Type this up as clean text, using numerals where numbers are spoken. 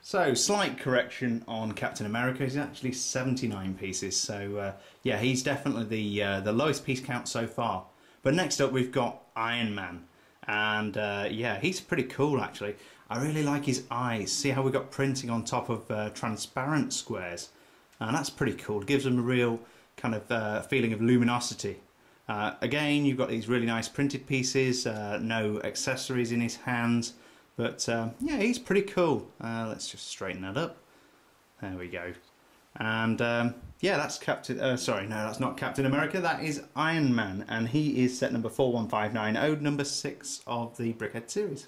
So, slight correction on Captain America. He's actually 79 pieces. So, yeah, he's definitely the lowest piece count so far. But next up, we've got Iron Man. And, yeah, he's pretty cool, actually. I really like his eyes. See how we got printing on top of transparent squares? And that's pretty cool. It gives them a real kind of feeling of luminosity. Again, you've got these really nice printed pieces, no accessories in his hands. But yeah, he's pretty cool. Let's just straighten that up. There we go. And yeah, that's Captain... sorry, no, that's not Captain America. That is Iron Man. And he is set number 41590, number 6 of the Brickhead series.